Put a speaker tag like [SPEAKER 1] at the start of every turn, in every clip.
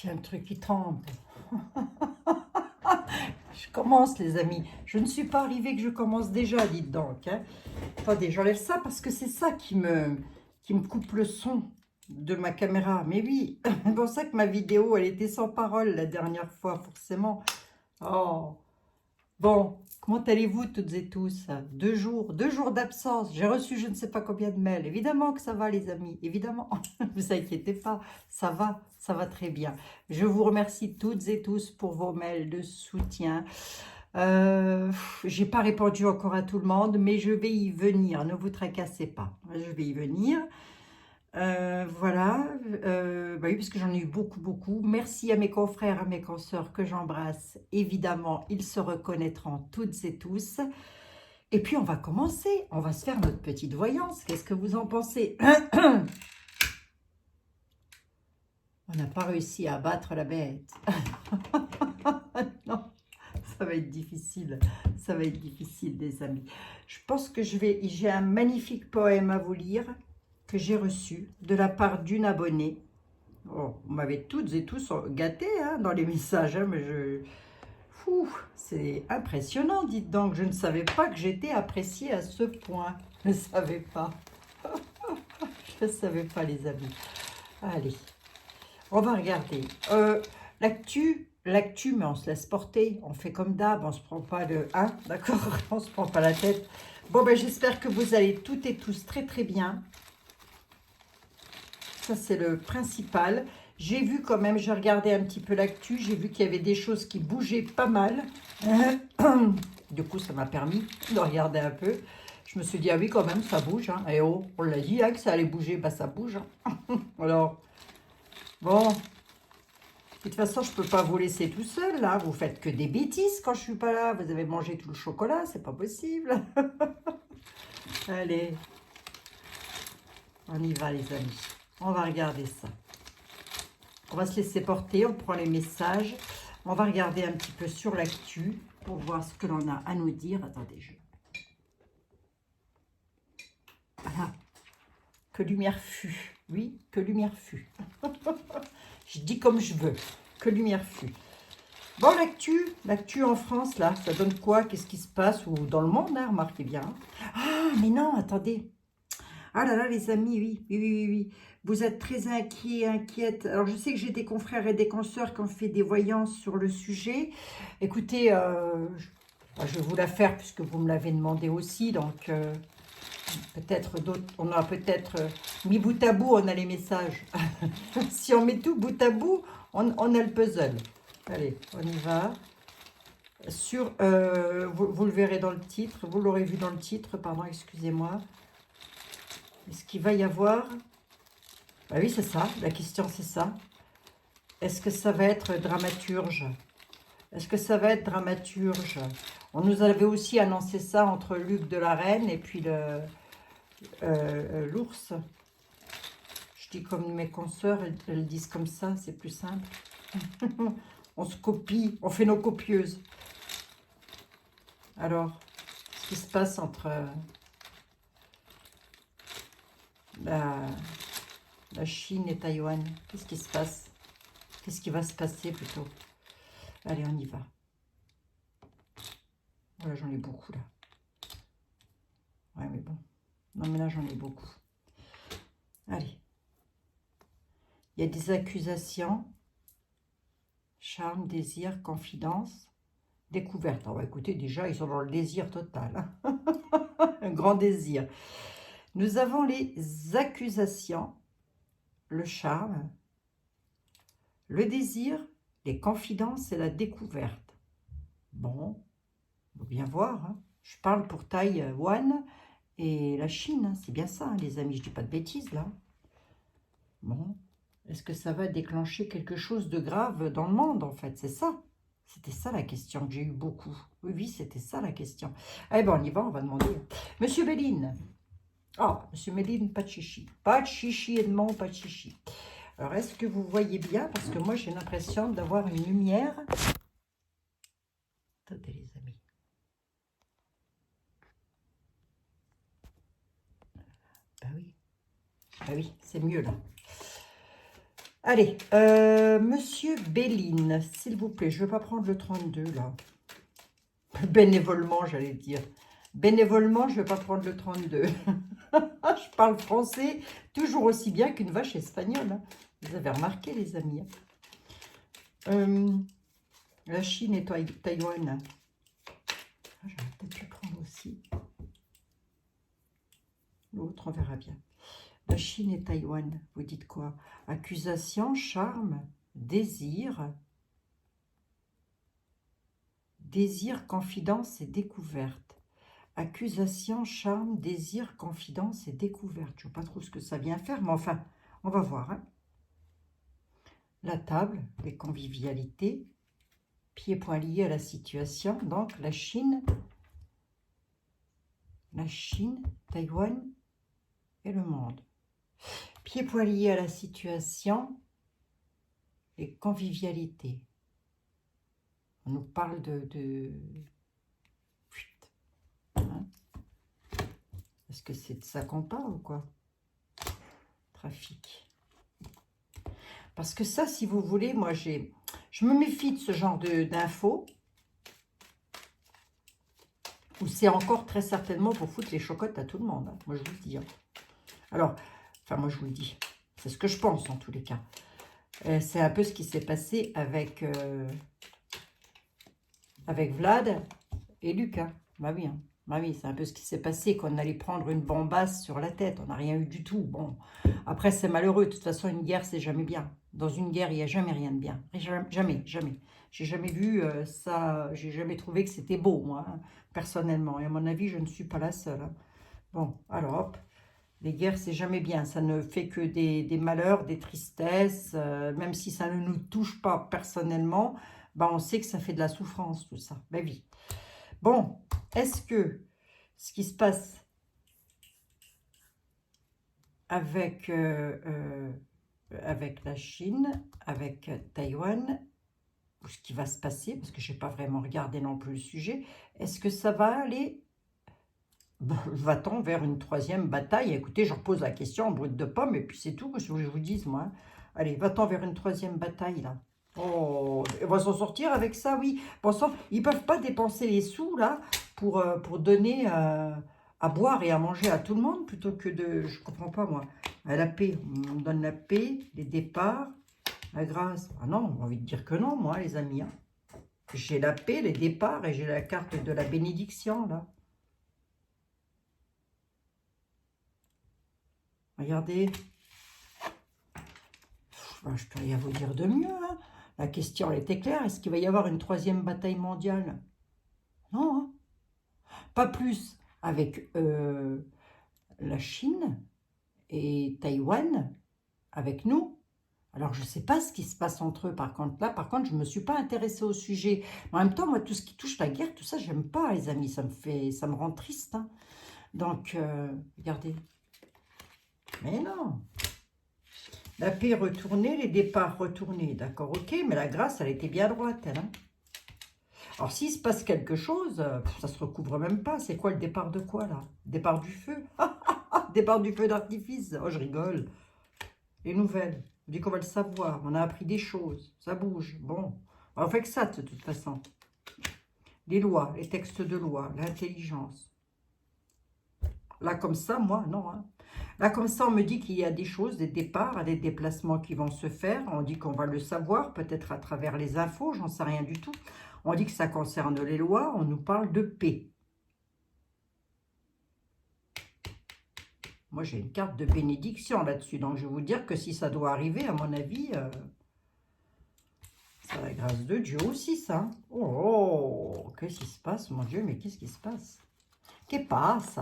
[SPEAKER 1] Il y a un truc qui tremble. Je commence, les amis. Je ne suis pas arrivée que je commence déjà, dites donc. Hein. Attendez, j'enlève ça parce que c'est ça qui me coupe le son de ma caméra. Mais oui, c'est pour ça que ma vidéo, elle était sans parole la dernière fois, forcément. Oh, bon, comment allez-vous toutes et tous? Deux jours d'absence. J'ai reçu je ne sais pas combien de mails. Évidemment que ça va, les amis. Évidemment. Ne vous inquiétez pas. Ça va très bien. Je vous remercie toutes et tous pour vos mails de soutien. J'ai pas répondu encore à tout le monde, mais je vais y venir. Ne vous tracassez pas. Je vais y venir. Voilà, bah oui, parce que j'en ai eu beaucoup. Merci à mes confrères, à mes consoeurs que j'embrasse. Évidemment, ils se reconnaîtront toutes et tous. Et puis, on va commencer. On va se faire notre petite voyance. Qu'est-ce que vous en pensez? On n'a pas réussi à abattre la bête. Non, ça va être difficile. Ça va être difficile, les amis. Je pense que j'ai un magnifique poème à vous lire que j'ai reçu de la part d'une abonnée. Oh, vous m'avez toutes et tous gâtés hein, dans les messages, hein, mais c'est impressionnant, dites donc. Je ne savais pas que j'étais appréciée à ce point. Je ne savais pas. Je ne savais pas, les amis. Allez, on va regarder. L'actu, mais on se laisse porter. On fait comme d'hab, on se prend pas le... Hein, d'accord. On se prend pas la tête. Bon, ben j'espère que vous allez toutes et tous très bien. Ça, c'est le principal. J'ai vu quand même, j'ai regardé un petit peu l'actu, j'ai vu qu'il y avait des choses qui bougeaient pas mal. Du coup, ça m'a permis de regarder un peu. Je me suis dit, ah oui, quand même, ça bouge. Hein. Et oh, on l'a dit hein, que ça allait bouger, bah ça bouge. Hein. Alors, bon, de toute façon, je ne peux pas vous laisser tout seul, là. Vous faites que des bêtises quand je suis pas là. Vous avez mangé tout le chocolat, c'est pas possible. Allez, on y va, les amis. On va regarder ça. On va se laisser porter, on prend les messages. On va regarder un petit peu sur l'actu pour voir ce que l'on a à nous dire. Attendez, Voilà. Que lumière fut. Oui, que lumière fut. Je dis comme je veux. Que lumière fut. Bon, l'actu en France, là, ça donne quoi? Qu'est-ce qui se passe? Ou dans le monde, hein, remarquez bien. Ah, mais non, attendez. Ah là là, les amis, oui. Vous êtes très inquiets, inquiètes. Alors, je sais que j'ai des confrères et des consoeurs qui ont fait des voyances sur le sujet. Écoutez, je vais vous la faire puisque vous me l'avez demandé aussi. Donc, peut-être d'autres, on a peut-être mis bout à bout, on a les messages. Si on met tout bout à bout, on a le puzzle. Allez, on y va. Vous le verrez dans le titre, vous l'aurez vu dans le titre, pardon, excusez-moi. Est-ce qu'il va y avoir... Bah oui, c'est ça, la question c'est ça. Est-ce que ça va être dramaturge? Est-ce que ça va être dramaturge? On nous avait aussi annoncé ça entre Luc de la Reine et puis l'ours. Je dis comme mes consoeurs, elles disent comme ça, c'est plus simple. On se copie, on fait nos copieuses. Alors, ce qui se passe entre la Chine et Taïwan, qu'est-ce qui se passe? Qu'est-ce qui va se passer plutôt? Allez, on y va. Voilà, j'en ai beaucoup là. Ouais, mais bon. Non, mais là, j'en ai beaucoup. Allez. Il y a des accusations. Charme, désir, confidence, découverte. Alors, écoutez, déjà, ils sont dans le désir total. Hein. Un grand désir. Nous avons les accusations, le charme, le désir, les confidences et la découverte. Bon, on va bien voir. Hein. Je parle pour Taïwan et la Chine. Hein. C'est bien ça, hein, les amis. Je ne dis pas de bêtises, là. Bon, est-ce que ça va déclencher quelque chose de grave dans le monde, en fait? C'est ça. C'était ça la question que j'ai eu beaucoup. Oui, c'était ça la question. Eh bien, on y va, on va demander. Monsieur Béline. Oh, Monsieur Béline, pas de chichi. Pas de chichi, Edmond, pas de chichi. Alors, est-ce que vous voyez bien? Parce que moi, j'ai l'impression d'avoir une lumière. Attendez, les amis. Bah oui. Bah oui, c'est mieux, là. Allez, Monsieur Béline, s'il vous plaît, je ne veux pas prendre le 32, là. Bénévolement, j'allais dire. Bénévolement, je ne vais pas prendre le 32. Je parle français toujours aussi bien qu'une vache espagnole. Hein. Vous avez remarqué, les amis. La Chine et Taïwan. Ah, j'aurais peut-être pu prendre aussi. L'autre, on verra bien. La Chine et Taïwan, vous dites quoi? Accusation, charme, désir. Désir, confidence et découverte. Accusation, charme, désir, confidence et découverte. Je ne sais pas trop ce que ça vient faire, mais enfin, on va voir. Hein. La table, les convivialités, pieds poings liés à la situation. Donc, la Chine, Taïwan et le monde. Pieds poings liés à la situation, les convivialités. On nous parle de... Hein? Est-ce que c'est de ça qu'on parle ou quoi? Trafic. Parce que ça, si vous voulez, moi, je me méfie de ce genre d'infos. Ou c'est encore très certainement pour foutre les chocottes à tout le monde. Hein. Moi, je vous le dis. Hein. Alors, enfin, moi, je vous le dis. C'est ce que je pense, en tous les cas. C'est un peu ce qui s'est passé avec Vlad et Lucas. Bah oui, hein. Bah oui, c'est un peu ce qui s'est passé, qu'on allait prendre une bombasse sur la tête. On n'a rien eu du tout. Bon, après, c'est malheureux. De toute façon, une guerre, c'est jamais bien. Dans une guerre, il n'y a jamais rien de bien. Jamais, jamais. J'ai jamais vu ça, j'ai jamais trouvé que c'était beau, moi, hein, personnellement. Et à mon avis, je ne suis pas la seule. Hein. Bon, alors, hop. Les guerres, c'est jamais bien. Ça ne fait que des malheurs, des tristesses. Même si ça ne nous touche pas personnellement, ben on sait que ça fait de la souffrance, tout ça. Ben oui. Bon, est-ce que ce qui se passe avec, avec la Chine, avec Taïwan, ou ce qui va se passer, parce que je n'ai pas vraiment regardé non plus le sujet, est-ce que ça va aller, va-t-on vers une troisième bataille? Écoutez, je repose la question en brut de pomme, et puis c'est tout, ce que je vous dise, moi. Hein. Allez, va-t-on vers une troisième bataille, là? Oh, on va s'en sortir avec ça, oui. Bon sang, ils ne peuvent pas dépenser les sous, là, pour donner à boire et à manger à tout le monde, plutôt que de... Je comprends pas, moi. La paix, on donne la paix, les départs, la grâce. Ah non, j'ai envie de dire que non, moi, les amis. Hein. J'ai la paix, les départs, et j'ai la carte de la bénédiction, là. Regardez. Ben, je peux rien vous dire de mieux. Hein. La question, elle était claire. Est-ce qu'il va y avoir une troisième bataille mondiale? Non, hein. Pas plus avec la Chine et Taïwan, avec nous. Alors, je ne sais pas ce qui se passe entre eux, par contre. Là, par contre, je ne me suis pas intéressée au sujet. Mais en même temps, moi, tout ce qui touche la guerre, tout ça, j'aime pas, les amis. Ça me rend triste. Hein. Donc, regardez. Mais non. La paix retournée, les départs retournés. D'accord, ok, mais la grâce, elle était bien droite, elle. Hein. Alors, s'il se passe quelque chose, ça se recouvre même pas. C'est quoi le départ de quoi, là? Départ du feu? Départ du feu d'artifice? Oh, je rigole. Les nouvelles. On dit qu'on va le savoir. On a appris des choses. Ça bouge. Bon. On fait que ça, de toute façon. Les lois, les textes de loi, l'intelligence. Là, comme ça, moi, non. Hein. Là, comme ça, on me dit qu'il y a des choses, des départs, des déplacements qui vont se faire. On dit qu'on va le savoir, peut-être à travers les infos, j'en sais rien du tout. On dit que ça concerne les lois, on nous parle de paix. Moi, j'ai une carte de bénédiction là-dessus, donc je vais vous dire que si ça doit arriver, à mon avis, c'est la grâce de Dieu aussi, ça. Oh, qu'est-ce qui se passe, mon Dieu, mais qu'est-ce qui se passe? Qu'est-ce qui passe?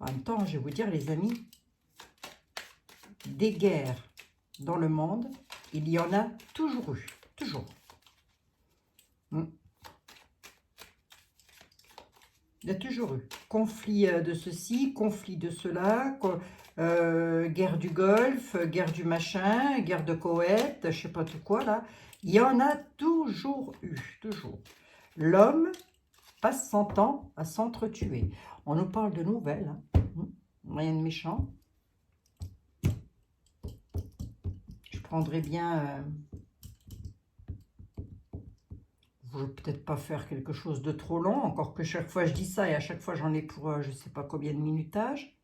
[SPEAKER 1] En même temps, je vais vous dire, les amis, des guerres dans le monde, il y en a toujours eu. Toujours. Il y a toujours eu. Conflit de ceci, conflit de cela, guerre du Golfe, guerre du machin, guerre de Koweït, je sais pas tout quoi là. Il y en a toujours eu, toujours. L'homme passe son temps à s'entretuer. On nous parle de nouvelles, hein. Rien de méchant. prendrais bien... je ne veux peut-être pas faire quelque chose de trop long, encore que chaque fois je dis ça et à chaque fois j'en ai pour je ne sais pas combien de minutage.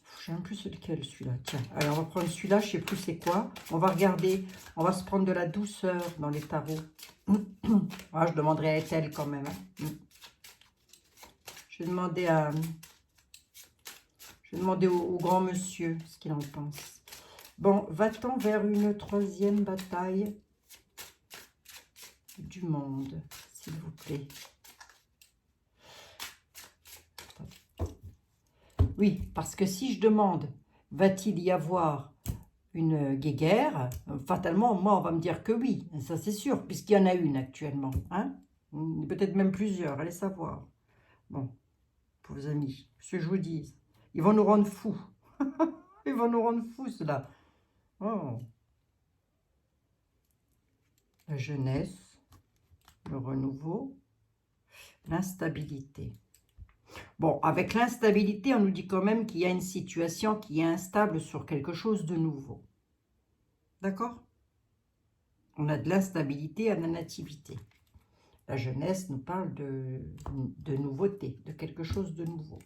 [SPEAKER 1] Je ne sais même plus c'est lequel celui-là. Tiens, allez, on va prendre celui-là, je ne sais plus c'est quoi. On va regarder, on va se prendre de la douceur dans les tarots. Ah, je demanderai à Ethel quand même. Hein. Je vais demander à... Je vais demander au grand monsieur ce qu'il en pense. Bon, va-t-on vers une troisième bataille du monde, s'il vous plaît? Oui, parce que si je demande, va-t-il y avoir une guéguerre, fatalement, moi, on va me dire que oui, ça c'est sûr, puisqu'il y en a une actuellement. Hein, peut-être même plusieurs, allez savoir. Bon, pour vos amis, ce que je vous dis, ils vont nous rendre fous. Ils vont nous rendre fous, cela. Oh. La jeunesse, le renouveau, l'instabilité. Bon, avec l'instabilité, on nous dit quand même qu'il y a une situation qui est instable sur quelque chose de nouveau. D'accord? On a de l'instabilité à la nativité. La jeunesse nous parle de nouveauté, de quelque chose de nouveau.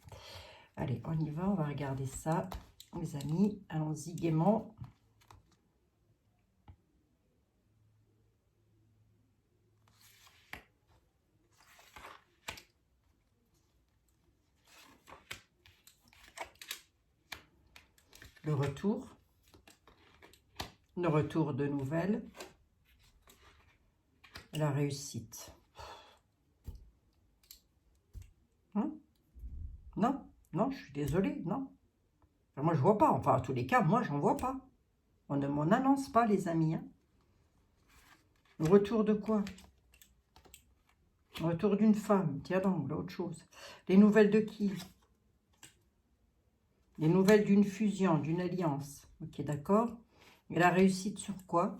[SPEAKER 1] Allez, on y va, on va regarder ça, mes amis. Allons-y gaiement. Le retour de nouvelles, la réussite. Hein? Non, non, je suis désolée, non. Enfin, moi, je vois pas. Enfin, en tous les cas, moi, j'en vois pas. On ne m'en annonce pas, les amis. Hein. Le retour de quoi? Le retour d'une femme. Tiens donc, l'autre chose. Les nouvelles de qui? Les nouvelles d'une fusion, d'une alliance. Ok, d'accord. Et la réussite sur quoi?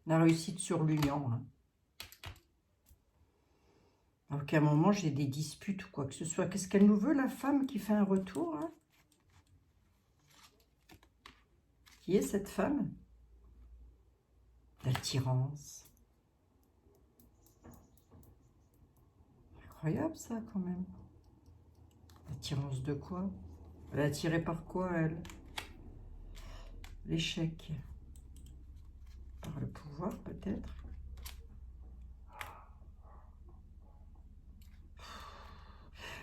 [SPEAKER 1] La réussite sur l'union. Hein. À aucun moment, j'ai des disputes ou quoi que ce soit. Qu'est-ce qu'elle nous veut, la femme qui fait un retour? Hein? Qui est cette femme? L'attirance. Incroyable, ça, quand même. L'attirance de quoi? Elle est attirée par quoi, elle? L'échec. Par le pouvoir, peut-être.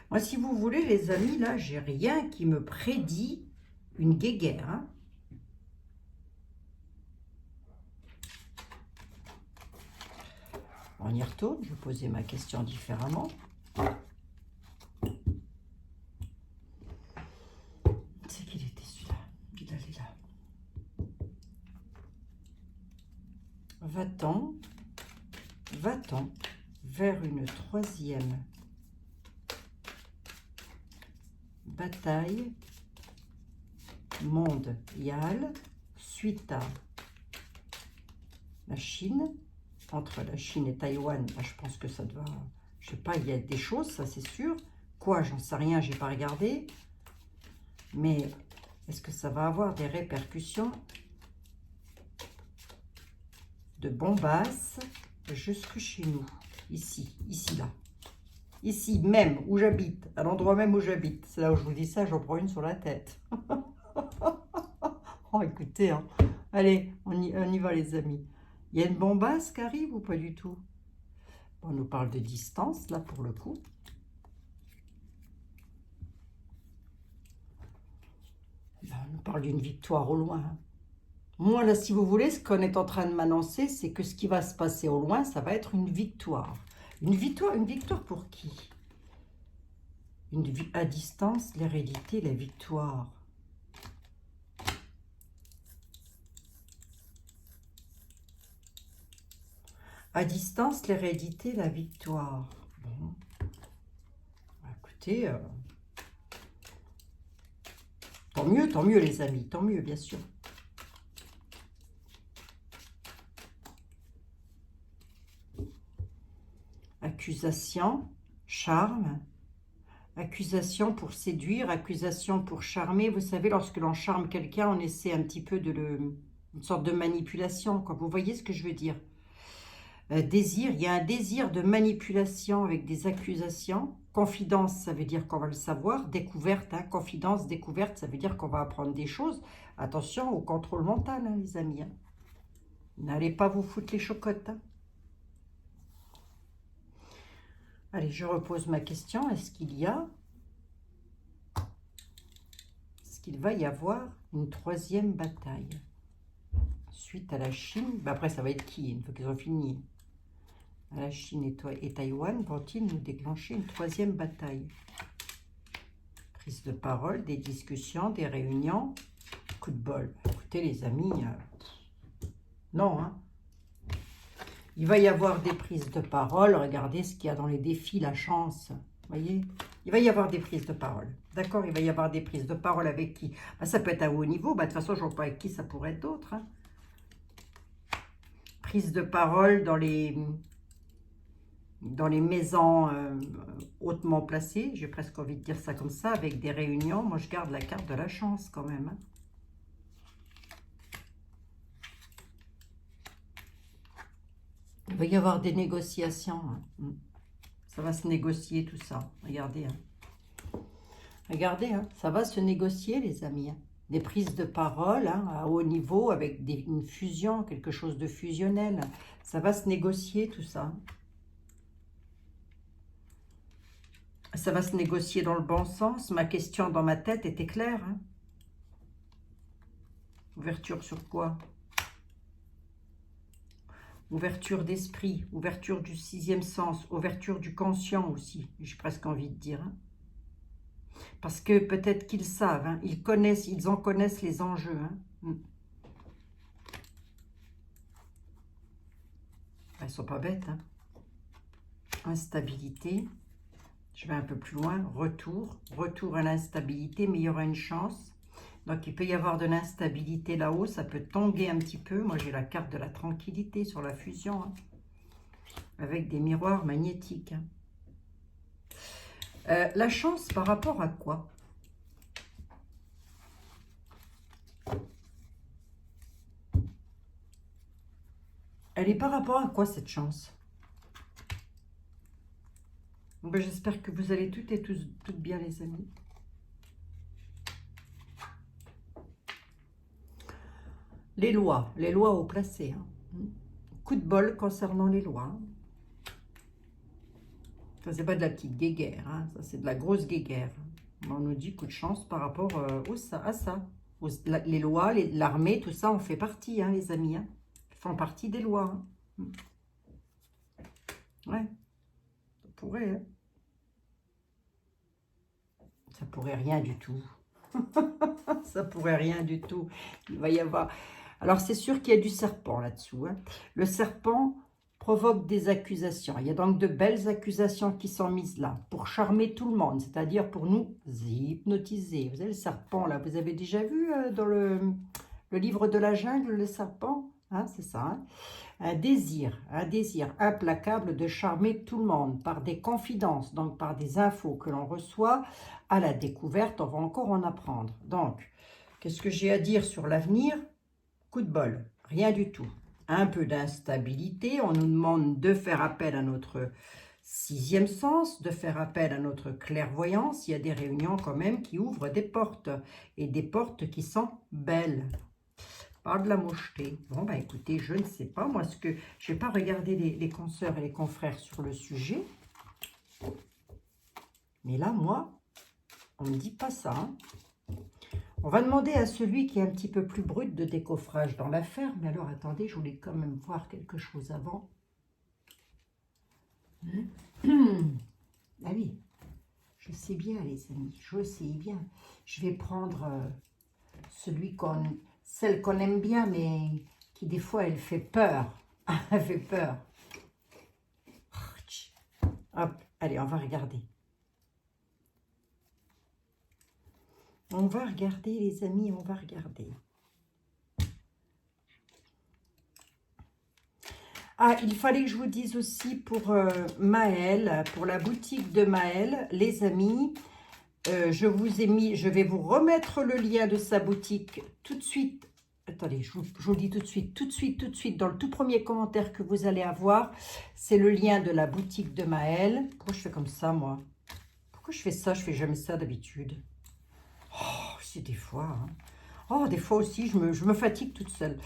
[SPEAKER 1] Moi, si vous voulez, les amis, là, j'ai rien qui me prédit une guéguerre. Hein. On y retourne, je vais poser ma question différemment. C'est qu'il était celui-là. Il allait là. Va-t-on vers une troisième bataille mondiale suite à la Chine, entre la Chine et Taïwan? Là, je pense que ça doit, je sais pas, il y a des choses, ça c'est sûr. Quoi, j'en sais rien, j'ai pas regardé. Mais est-ce que ça va avoir des répercussions de bombasse jusque chez nous, ici, là. Ici même, où j'habite, à l'endroit même où j'habite. C'est là où je vous dis ça, j'en prends une sur la tête. Oh, écoutez, hein. Allez, on y va les amis. Il y a une bombasse qui arrive ou pas du tout? On nous parle de distance, là, pour le coup. Là, on nous parle d'une victoire au loin. Hein. Moi, là, si vous voulez, ce qu'on est en train de m'annoncer, c'est que ce qui va se passer au loin, ça va être une victoire. Une victoire pour qui? À distance, l'hérédité, la victoire. À distance, l'hérédité, la victoire. Bon. Écoutez, tant mieux les amis, tant mieux bien sûr. Accusation, charme, Accusation pour séduire, accusation pour charmer. Vous savez, lorsque l'on charme quelqu'un, on essaie un petit peu de une sorte de manipulation, quoi. Vous voyez ce que je veux dire? Désir, il y a un désir de manipulation avec des accusations. Confidence, ça veut dire qu'on va le savoir. Découverte, hein, confidence, découverte, ça veut dire qu'on va apprendre des choses. Attention au contrôle mental, hein, les amis. Hein. N'allez pas vous foutre les chocottes. Hein. Allez, je repose ma question. Est-ce qu'il va y avoir une troisième bataille suite à la Chine? Ben après, ça va être qui, une fois qu'ils ont fini? La Chine et Taïwan vont-ils nous déclencher une troisième bataille? Prise de parole, des discussions, des réunions. Coup de bol. Écoutez, les amis, non, hein. Il va y avoir des prises de parole. Regardez ce qu'il y a dans les défis, la chance. Vous voyez? Il va y avoir des prises de parole. D'accord? Il va y avoir des prises de parole avec qui? Ben, ça peut être à haut niveau. Ben, de toute façon, je ne vois pas avec qui ça pourrait être d'autres. Hein. Prise de parole dans les maisons hautement placées. J'ai presque envie de dire ça comme ça, avec des réunions. Moi, je garde la carte de la chance quand même. Hein. Il va y avoir des négociations. Hein. Ça va se négocier tout ça. Regardez. Hein. Regardez, hein. Ça va se négocier, les amis. Hein. Des prises de parole hein, à haut niveau avec une fusion, quelque chose de fusionnel. Ça va se négocier tout ça. Ça va se négocier dans le bon sens. Ma question dans ma tête était claire. Hein. Ouverture sur quoi? Ouverture d'esprit, ouverture du sixième sens, ouverture du conscient aussi, j'ai presque envie de dire. Hein. Parce que peut-être qu'ils savent, hein, ils en connaissent les enjeux. Hein. Ils ne sont pas bêtes. Hein. Instabilité, je vais un peu plus loin, retour à l'instabilité, mais il y aura une chance. Donc, il peut y avoir de l'instabilité là-haut, ça peut tanguer un petit peu. Moi, j'ai la carte de la tranquillité sur la fusion, hein, avec des miroirs magnétiques. Hein. La chance par rapport à quoi? Elle est par rapport à quoi, cette chance? Ben, j'espère que vous allez toutes et toutes bien, les amis. Les lois au placé. Hein. Coup de bol concernant les lois. Hein. Ça, c'est pas de la petite guéguerre. Hein. Ça, c'est de la grosse guéguerre. On nous dit coup de chance par rapport à ça. Les lois, l'armée, tout ça, on fait partie, hein, les amis. Hein. Ils font partie des lois. Hein. Ouais. Ça pourrait. Hein. Ça pourrait rien du tout. Ça pourrait rien du tout. Il va y avoir... Alors, c'est sûr qu'il y a du serpent là-dessous. Hein. Le serpent provoque des accusations. Il y a donc de belles accusations qui sont mises là pour charmer tout le monde, c'est-à-dire pour nous hypnotiser. Vous avez le serpent là, vous avez déjà vu dans le livre de la jungle, le serpent, hein, c'est ça. Hein. Un désir implacable de charmer tout le monde par des confidences, donc par des infos que l'on reçoit à la découverte. On va encore en apprendre. Donc, qu'est-ce que j'ai à dire sur l'avenir? Coup de bol, rien du tout. Un peu d'instabilité, on nous demande de faire appel à notre sixième sens, de faire appel à notre clairvoyance. Il y a des réunions quand même qui ouvrent des portes, et des portes qui sont belles. Pas de la mocheté. Bon, bah écoutez, je ne sais pas. Moi, je n'ai pas regardé les consoeurs et les confrères sur le sujet. Mais là, moi, on ne me dit pas ça. Hein. On va demander à celui qui est un petit peu plus brut de décoffrage dans l'affaire. Mais alors, attendez, je voulais quand même voir quelque chose avant. Ah oui, je sais bien, les amis, je sais bien. Je vais prendre celle qu'on aime bien, mais qui des fois, elle fait peur. Elle fait peur. Hop, allez, on va regarder. On va regarder, les amis, on va regarder. Ah, il fallait que je vous dise aussi pour Maëlle, pour la boutique de Maëlle, les amis, je vais vous remettre le lien de sa boutique tout de suite. Attendez, je vous le dis tout de suite, tout de suite, dans le tout premier commentaire que vous allez avoir, c'est le lien de la boutique de Maëlle. Pourquoi je fais comme ça, moi? Pourquoi je fais ça? Je fais jamais ça d'habitude. Oh, c'est des fois. Hein. Oh, des fois aussi, je me fatigue toute seule.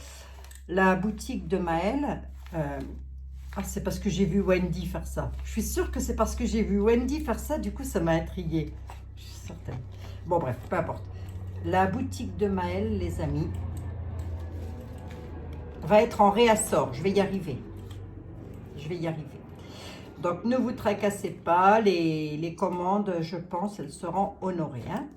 [SPEAKER 1] La boutique de Maëlle, ah, c'est parce que j'ai vu Wendy faire ça. Je suis sûre que c'est parce que j'ai vu Wendy faire ça, du coup, ça m'a intriguée. Je suis certaine. Bon, bref, peu importe. La boutique de Maëlle, les amis, va être en réassort. Je vais y arriver. Je vais y arriver. Donc, ne vous tracassez pas. Les commandes, je pense, elles seront honorées. Hein.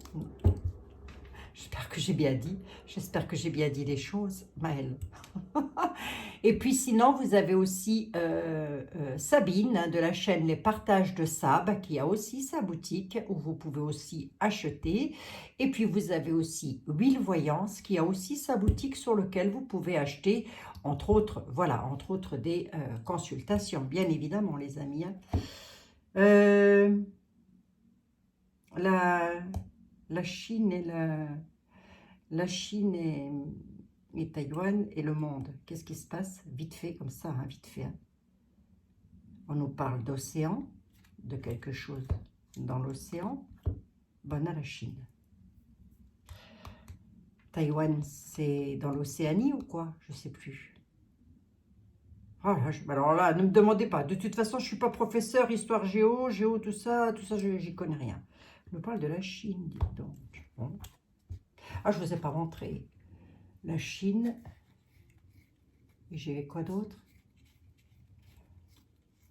[SPEAKER 1] J'espère que j'ai bien dit. J'espère que j'ai bien dit les choses, Maëlle. Et puis sinon, vous avez aussi Sabine hein, de la chaîne Les Partages de Sab qui a aussi sa boutique où vous pouvez aussi acheter. Et puis vous avez aussi Will Voyance qui a aussi sa boutique sur laquelle vous pouvez acheter entre autres, voilà, entre autres des consultations, bien évidemment les amis. Hein. La Chine et la Chine et Taïwan et le monde. Qu'est-ce qui se passe? Vite fait, comme ça, hein, vite fait. Hein. On nous parle d'océan, de quelque chose dans l'océan. Bonne à la Chine. Taïwan, c'est dans l'Océanie ou quoi? Je ne sais plus. Oh là, alors là, ne me demandez pas. De toute façon, je ne suis pas professeur, histoire géo, tout ça, j'y connais rien. Je me parle de la Chine, dites donc. Bon. Ah, je ne vous ai pas montré. La Chine. Et j'ai quoi d'autre?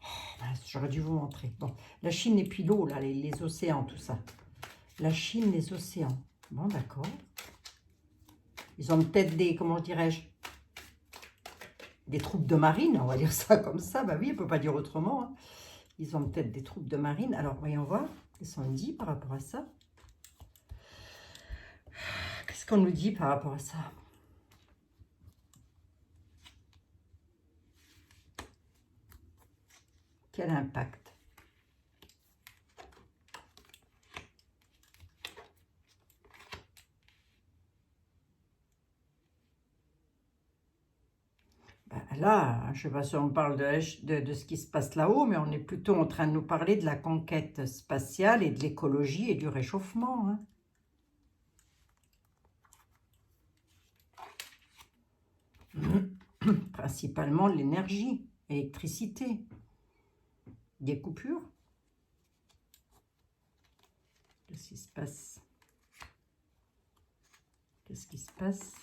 [SPEAKER 1] Oh, j'aurais dû vous montrer. Bon, la Chine et puis l'eau, là, les océans, tout ça. La Chine, les océans. Bon, d'accord. Ils ont peut-être des, comment dirais-je, des troupes de marine, on va dire ça comme ça. Bah oui, on ne peut pas dire autrement. Hein. Ils ont peut-être des troupes de marine. Alors, voyons voir. Qu'est-ce qu'on nous dit par rapport à ça? Qu'est-ce qu'on nous dit par rapport à ça? Quel impact? Ben là, je ne sais pas si on parle de ce qui se passe là-haut, mais on est plutôt en train de nous parler de la conquête spatiale et de l'écologie et du réchauffement. Hein. Principalement l'énergie, l'électricité. Des coupures. Qu'est-ce qui se passe? Qu'est-ce qui se passe?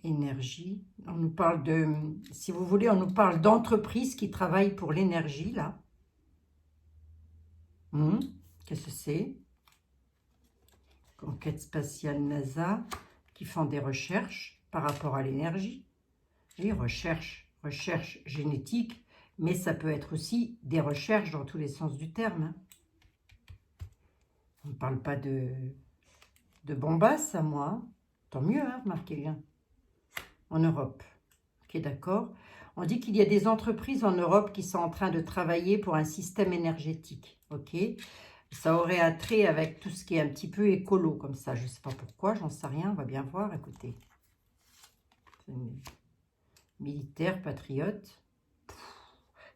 [SPEAKER 1] Énergie. On nous parle de, si vous voulez, on nous parle d'entreprises qui travaillent pour l'énergie, là. Qu'est-ce que c'est? Conquête spatiale NASA, qui font des recherches par rapport à l'énergie. Oui, recherche génétique, mais ça peut être aussi des recherches dans tous les sens du terme. Hein. On ne parle pas de bombasse à moi. Tant mieux, hein, remarquez bien. En Europe. Ok, d'accord. On dit qu'il y a des entreprises en Europe qui sont en train de travailler pour un système énergétique. Ok. Ça aurait attrait avec tout ce qui est un petit peu écolo, comme ça. Je ne sais pas pourquoi, j'en sais rien. On va bien voir, écoutez. Militaire, patriote.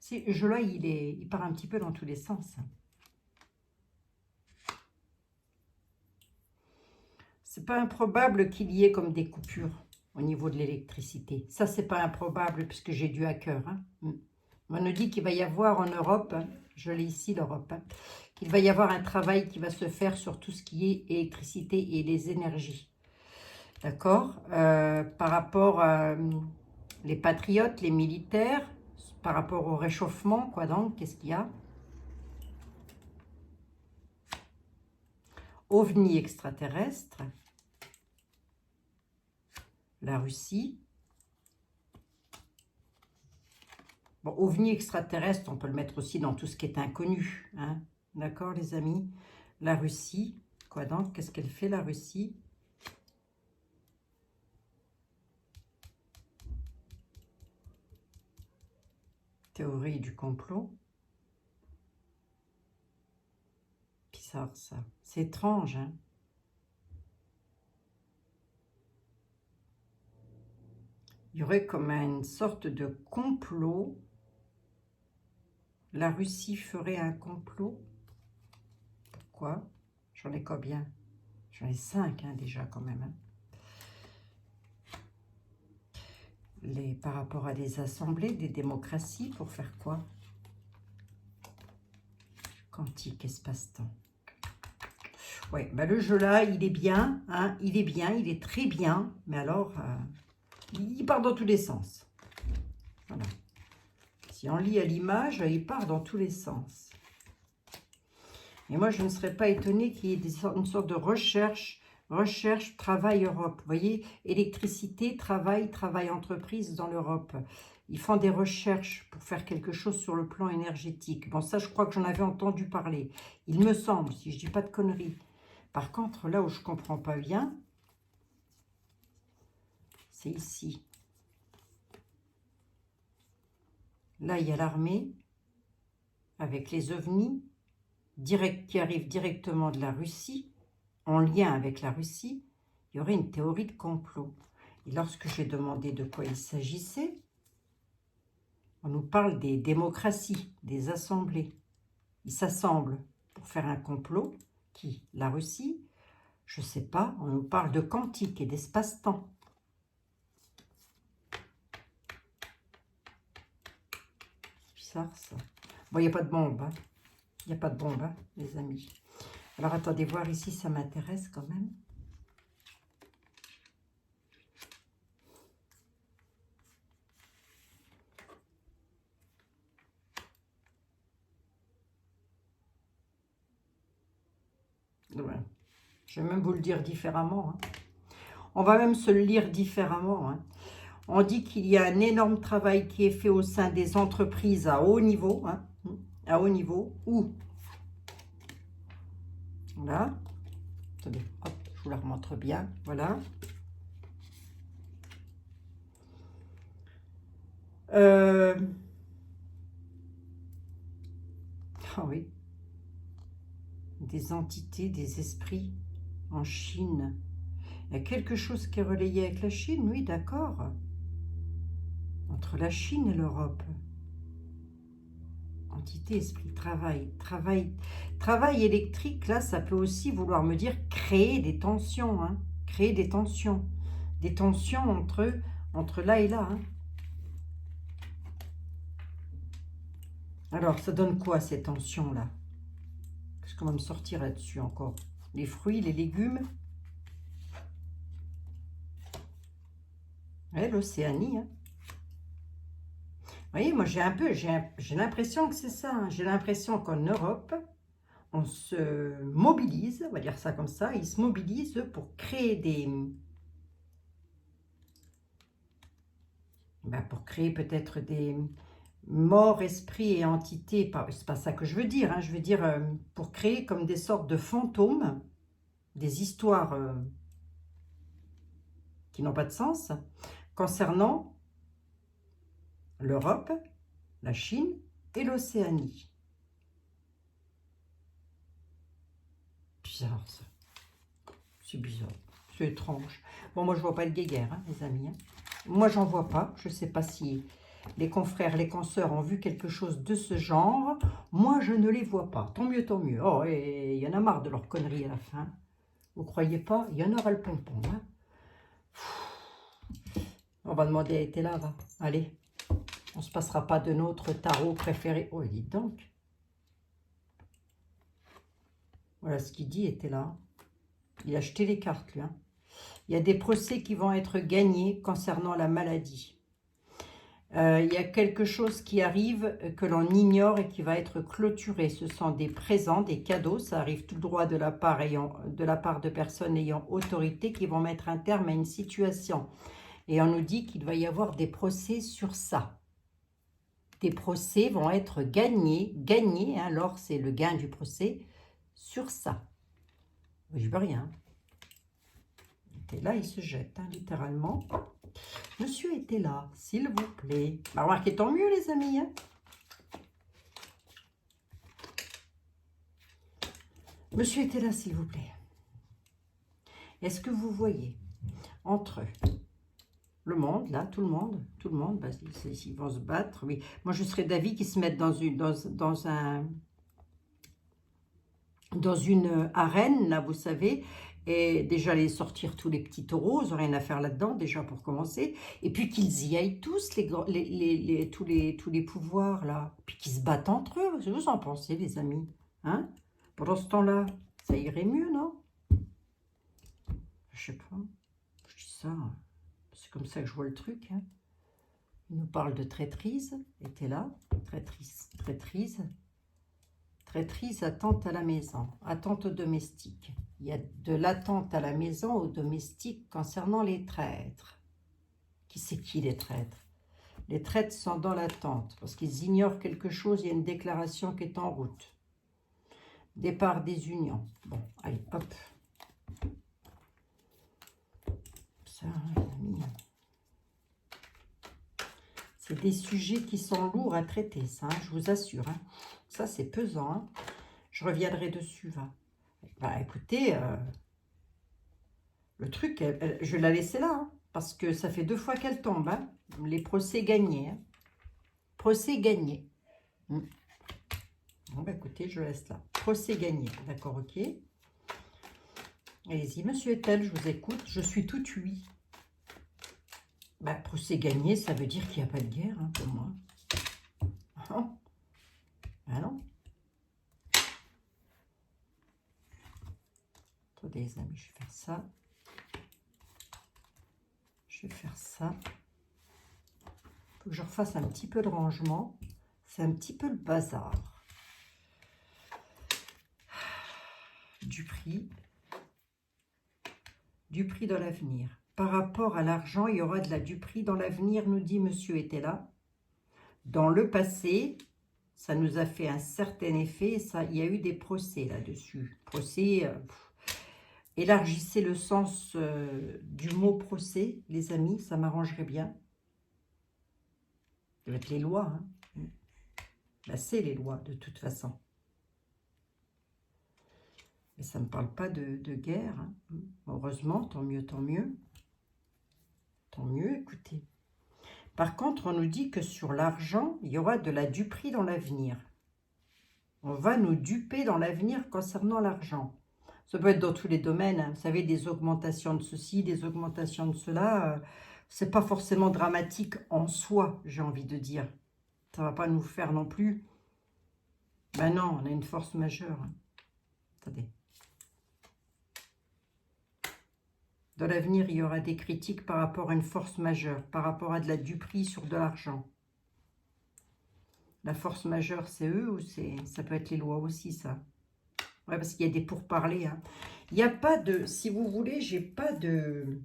[SPEAKER 1] Ce jeu-là, il part un petit peu dans tous les sens. C'est pas improbable qu'il y ait comme des coupures au niveau de l'électricité. Ça, c'est pas improbable puisque j'ai du hacker. Hein. On nous dit qu'il va y avoir en Europe, hein, je l'ai ici l'Europe, hein, qu'il va y avoir un travail qui va se faire sur tout ce qui est électricité et les énergies. D'accord. Par rapport à les patriotes, les militaires, par rapport au réchauffement, quoi donc, qu'est-ce qu'il y a? OVNI extraterrestre. La Russie. Bon, OVNI extraterrestre, on peut le mettre aussi dans tout ce qui est inconnu. Hein. D'accord, les amis? La Russie. Quoi donc? Qu'est-ce qu'elle fait, la Russie? Théorie du complot. Bizarre, ça. C'est étrange, hein? Il y aurait comme une sorte de complot. La Russie ferait un complot. Pourquoi? J'en ai combien? J'en ai 5 hein, déjà quand même. Hein. Par rapport à des assemblées, des démocraties, pour faire quoi? Quantique, espace-temps. Ouais, bah le jeu là, il est bien, hein, il est bien, il est très bien, mais alors, il part dans tous les sens. Voilà. Si on lit à l'image, il part dans tous les sens. Et moi, je ne serais pas étonnée qu'il y ait une sorte de recherche, travail Europe. Vous voyez, électricité, travail entreprise dans l'Europe. Ils font des recherches pour faire quelque chose sur le plan énergétique. Bon, ça, je crois que j'en avais entendu parler. Il me semble, si je ne dis pas de conneries. Par contre, là où je ne comprends pas bien, c'est ici. Là, il y a l'armée avec les ovnis qui arrivent directement de la Russie, en lien avec la Russie. Il y aurait une théorie de complot. Et lorsque j'ai demandé de quoi il s'agissait, on nous parle des démocraties, des assemblées. Ils s'assemblent pour faire un complot. Qui? La Russie? Je ne sais pas. On nous parle de quantique et d'espace-temps. Bizarre, ça. Bon, il n'y a pas de bombe. Hein. Il n'y a pas de bombe, hein, les amis. Alors, attendez, voir ici, ça m'intéresse quand même. Ouais. Je vais même vous le dire différemment. Hein. On va même se le lire différemment. Hein. On dit qu'il y a un énorme travail qui est fait au sein des entreprises à haut niveau. Hein, à haut niveau. Où? Voilà. Attendez, hop, je vous la remontre bien. Voilà. Ah oui. Des entités, des esprits en Chine. Il y a quelque chose qui est relayé avec la Chine, oui, d'accord. Entre la Chine et l'Europe. Entité, esprit, travail électrique, là, ça peut aussi vouloir me dire créer des tensions, hein, créer des tensions entre là et là. Hein. Alors, ça donne quoi, ces tensions-là? Qu'est-ce qu'on va me sortir là-dessus encore? Les fruits, les légumes. Ouais, l'Océanie. Hein. Vous voyez, moi, j'ai l'impression que c'est ça. Hein. J'ai l'impression qu'en Europe, on se mobilise, on va dire ça comme ça, ils se mobilisent pour créer pour créer peut-être des morts, esprits et entités, c'est pas ça que je veux dire, hein, je veux dire pour créer comme des sortes de fantômes, des histoires qui n'ont pas de sens, concernant l'Europe, la Chine et l'Océanie. Bizarre ça. C'est bizarre. C'est étrange. Bon, moi, je vois pas le guéguerre, hein, les amis. Hein. Moi, j'en vois pas. Je sais pas si les confrères, les consoeurs ont vu quelque chose de ce genre. Moi, je ne les vois pas. Tant mieux, tant mieux. Oh, et il y en a marre de leur conneries à la fin. Vous croyez pas? Il y en aura le pompon. Hein. On va demander à Etela, va. Allez. On se passera pas de notre tarot préféré. Oh, dites donc. Voilà ce qu'il dit, Etela. Il a acheté les cartes, lui. Hein. Il y a des procès qui vont être gagnés concernant la maladie. Il y a quelque chose qui arrive que l'on ignore et qui va être clôturé. Ce sont des présents, des cadeaux. Ça arrive tout droit de la part de personnes ayant autorité qui vont mettre un terme à une situation. Et on nous dit qu'il va y avoir des procès sur ça. Des procès vont être gagnés, hein, alors c'est le gain du procès, sur ça. Je veux rien. Et là, il se jette, hein, littéralement. Monsieur était là, s'il vous plaît. Bah, remarquez, tant mieux, les amis. Hein. Monsieur était là, s'il vous plaît. Est-ce que vous voyez entre le monde, là, tout le monde, bah, ils vont se battre. Oui. Moi, je serais d'avis qu'ils se mettent dans une arène, là, vous savez, et déjà les sortir tous les petits taureaux, ils n'ont rien à faire là-dedans, déjà pour commencer, et puis qu'ils y aillent tous, tous les pouvoirs, là, puis qu'ils se battent entre eux. Qu'est-ce que vous en pensez, les amis, hein? Pendant ce temps-là, ça irait mieux, non? Je sais pas, je dis ça, c'est comme ça que je vois le truc, hein. Il nous parle de traîtrise, était là, traîtrise, attente à la maison, attente au domestique. Il y a de l'attente à la maison au domestique concernant les traîtres. Qui c'est qui les traîtres? Les traîtres sont dans l'attente parce qu'ils ignorent quelque chose, il y a une déclaration qui est en route. Départ des unions. Bon, allez, hop. Ça, les amis. C'est des sujets qui sont lourds à traiter, ça, hein, je vous assure. Hein. Ça, c'est pesant. Hein. Je reviendrai dessus. Va. Bah, écoutez, le truc, je vais la laisser là, hein, parce que ça fait 2 fois qu'elle tombe. Hein. Les procès gagnés. Hein. Procès gagné. Bon, bah, écoutez, je laisse là. Procès gagné. D'accord, ok. Allez-y, monsieur Etel, je vous écoute. Je suis tout oui. Bah, procès gagné, ça veut dire qu'il n'y a pas de guerre, hein, pour moi. Oh. Ah non. Attendez, les amis, je vais faire ça. Je vais faire ça. Il faut que je refasse un petit peu de rangement. C'est un petit peu le bazar. Du prix dans l'avenir. Par rapport à l'argent, il y aura du prix dans l'avenir, nous dit monsieur était là. Dans le passé, ça nous a fait un certain effet. Ça, il y a eu des procès là-dessus. Procès, élargissez le sens du mot procès, les amis, ça m'arrangerait bien. Ça va être les lois. Hein. Là, c'est les lois, de toute façon. Mais ça ne me parle pas de guerre. Hein. Heureusement, tant mieux, tant mieux. Tant mieux, écoutez. Par contre, on nous dit que sur l'argent, il y aura de la duperie dans l'avenir. On va nous duper dans l'avenir concernant l'argent. Ça peut être dans tous les domaines. Hein. Vous savez, des augmentations de ceci, des augmentations de cela. C'est pas forcément dramatique en soi, j'ai envie de dire. Ça va pas nous faire non plus. Ben non, on a une force majeure. Hein. Attendez. Dans l'avenir, il y aura des critiques par rapport à une force majeure, par rapport à de la duperie sur de l'argent. La force majeure, c'est eux ou ça peut être les lois aussi, ça. Ouais, parce qu'il y a des pourparlers. Hein. Il n'y a pas de... Si vous voulez, j'ai pas de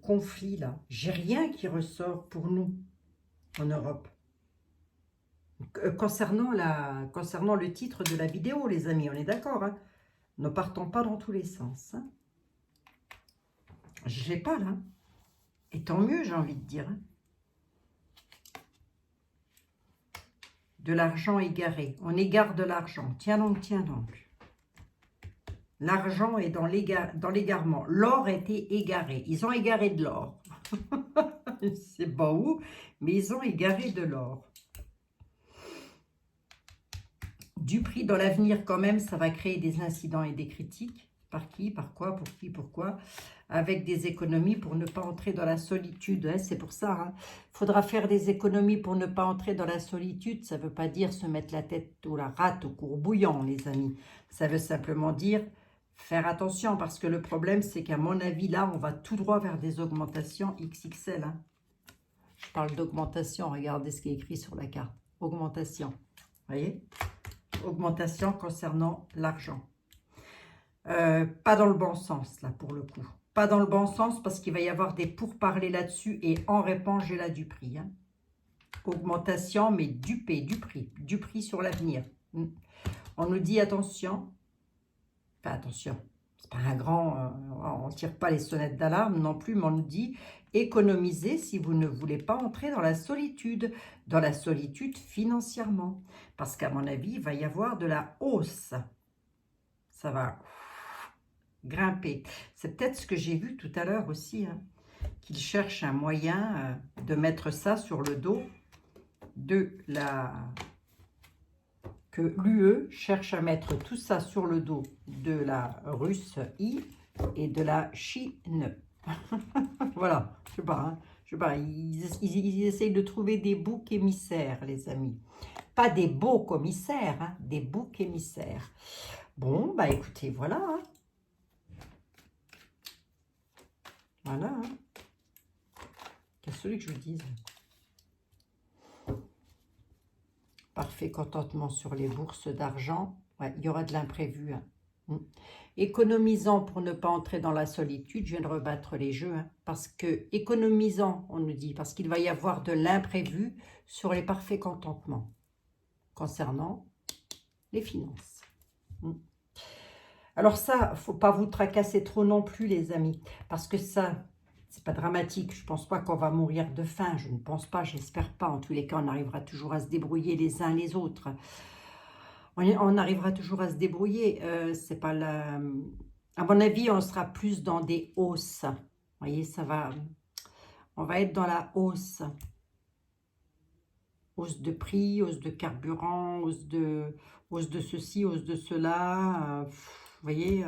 [SPEAKER 1] conflit, là. J'ai rien qui ressort pour nous, en Europe. Concernant le titre de la vidéo, les amis, on est d'accord, hein. Ne partons pas dans tous les sens. Hein. Je l'ai pas là. Et tant mieux, j'ai envie de dire. Hein. De l'argent égaré. On égare de l'argent. Tiens donc, tiens donc. L'argent est dans l'égarement. L'or a été égaré. Ils ont égaré de l'or. C'est pas où, mais ils ont égaré de l'or. Du prix dans l'avenir, quand même, ça va créer des incidents et des critiques. Par qui, par quoi, pour qui, pourquoi. Avec des économies pour ne pas entrer dans la solitude. Hein, c'est pour ça. Hein. Faudra faire des économies pour ne pas entrer dans la solitude. Ça ne veut pas dire se mettre la tête ou la rate au courbouillant, les amis. Ça veut simplement dire faire attention. Parce que le problème, c'est qu'à mon avis, là, on va tout droit vers des augmentations XXL. Hein. Je parle d'augmentation. Regardez ce qui est écrit sur la carte. Augmentation. Vous voyez ? Augmentation concernant l'argent. Pas dans le bon sens, là, pour le coup. Pas dans le bon sens, parce qu'il va y avoir des pourparlers là-dessus, et en réponse, j'ai là du prix. Hein. Augmentation, mais du prix sur l'avenir. On nous dit, attention, Enfin, attention, c'est pas un grand... on ne tire pas les sonnettes d'alarme non plus, mais on nous dit économisez si vous ne voulez pas entrer dans la solitude financièrement. Parce qu'à mon avis, il va y avoir de la hausse. Ça va grimper. C'est peut-être ce que j'ai vu tout à l'heure aussi, hein, qu'il cherche un moyen de mettre ça sur le dos de la... que l'UE cherche à mettre tout ça sur le dos de la Russie et de la Chine. Voilà, je sais pas, hein, je sais pas, ils essayent de trouver des boucs émissaires, les amis. Pas des beaux commissaires, hein, des boucs émissaires. Bon, bah écoutez, voilà. Hein. Voilà. Hein. Qu'est-ce que je vous dise? Parfait contentement sur les bourses d'argent. Ouais, il y aura de l'imprévu. Hein. Économisant pour ne pas entrer dans la solitude. Je viens de rebattre les jeux. Hein, parce que économisant, on nous dit, parce qu'il va y avoir de l'imprévu sur les parfaits contentements concernant les finances. Alors ça, il ne faut pas vous tracasser trop non plus, les amis. Parce que ça, c'est pas dramatique. Je ne pense pas qu'on va mourir de faim. Je ne pense pas, j'espère pas. En tous les cas, on arrivera toujours à se débrouiller les uns les autres. On arrivera toujours à se débrouiller. C'est pas la... À mon avis, on sera plus dans des hausses. Vous voyez, ça va... On va être dans la hausse. Hausse de prix, hausse de carburant, hausse de ceci, hausse de cela. Vous voyez...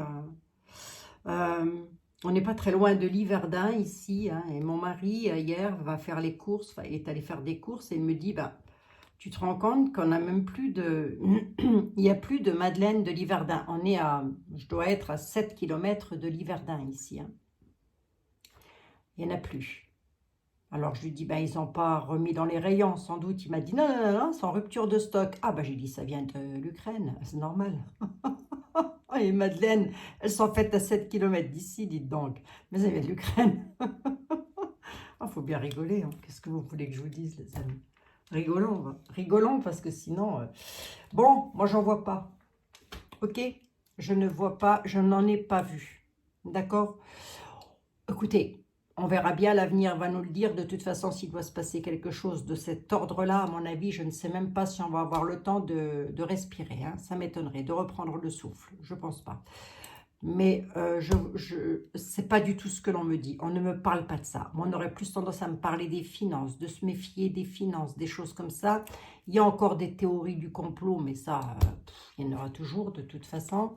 [SPEAKER 1] on n'est pas très loin de l'Yverdun ici, hein, et mon mari hier va faire les courses, est allé faire des courses et il me dit, bah, tu te rends compte qu'on n'a même plus de, il n'y a plus de Madeleine de l'Yverdun. On est à, je dois être à 7 km de l'Yverdun ici. Hein. Il n'y en a plus. Alors je lui dis, ben, ils n'ont pas remis dans les rayons, sans doute. Il m'a dit, non, non, non, non, c'est en rupture de stock. Ah, ben j'ai dit, ça vient de l'Ukraine, c'est normal. Et Madeleine, elles sont faites à 7 km d'ici, dites donc. Mais ça vient de l'Ukraine. Il faut bien rigoler. Hein. Qu'est-ce que vous voulez que je vous dise, les amis? Rigolons, hein. Rigolons, parce que sinon... Bon, moi, j'en vois pas. Ok? Je ne vois pas, je n'en ai pas vu. D'accord? Écoutez, on verra bien, l'avenir va nous le dire. De toute façon, s'il doit se passer quelque chose de cet ordre-là, à mon avis, je ne sais même pas si on va avoir le temps de respirer. Hein. Ça m'étonnerait, de reprendre le souffle. Je ne pense pas. Mais c'est pas du tout ce que l'on me dit. On ne me parle pas de ça. On aurait plus tendance à me parler des finances, de se méfier des finances, des choses comme ça. Il y a encore des théories du complot, mais ça, il y en aura toujours de toute façon.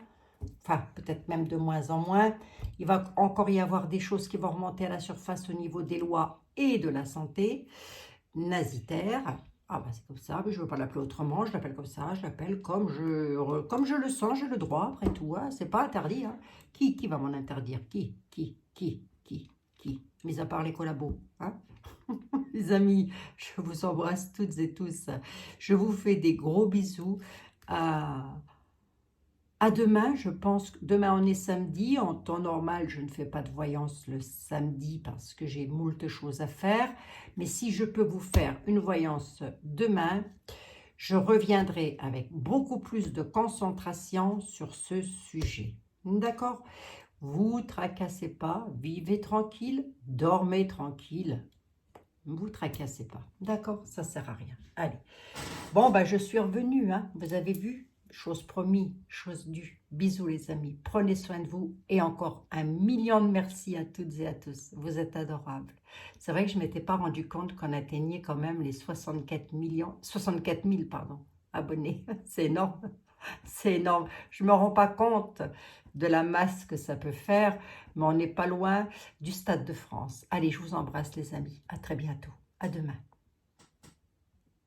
[SPEAKER 1] Enfin, peut-être même de moins en moins. Il va encore y avoir des choses qui vont remonter à la surface au niveau des lois et de la santé. Nazitaire. Ah bah c'est comme ça, mais je ne veux pas l'appeler autrement, je l'appelle comme ça, je l'appelle comme je le sens, j'ai le droit, après tout, hein, c'est pas interdit. Hein. Qui va m'en interdire? Qui? Mis à part les collabos. Hein. Les amis, je vous embrasse toutes et tous. Je vous fais des gros bisous. À demain, je pense que demain on est samedi. En temps normal, je ne fais pas de voyance le samedi parce que j'ai moult choses à faire. Mais si je peux vous faire une voyance demain, je reviendrai avec beaucoup plus de concentration sur ce sujet. D'accord? Vous tracassez pas, vivez tranquille, dormez tranquille. Ne vous tracassez pas. D'accord? Ça ne sert à rien. Allez. Bon, bah, je suis revenue. Hein. Vous avez vu? Chose promise, chose due. Bisous les amis, prenez soin de vous et encore 1 million de merci à toutes et à tous. Vous êtes adorables. C'est vrai que je ne m'étais pas rendu compte qu'on atteignait quand même les 64 000 abonnés. C'est énorme, c'est énorme. Je ne me rends pas compte de la masse que ça peut faire, mais on n'est pas loin du Stade de France. Allez, je vous embrasse les amis. À très bientôt. À demain.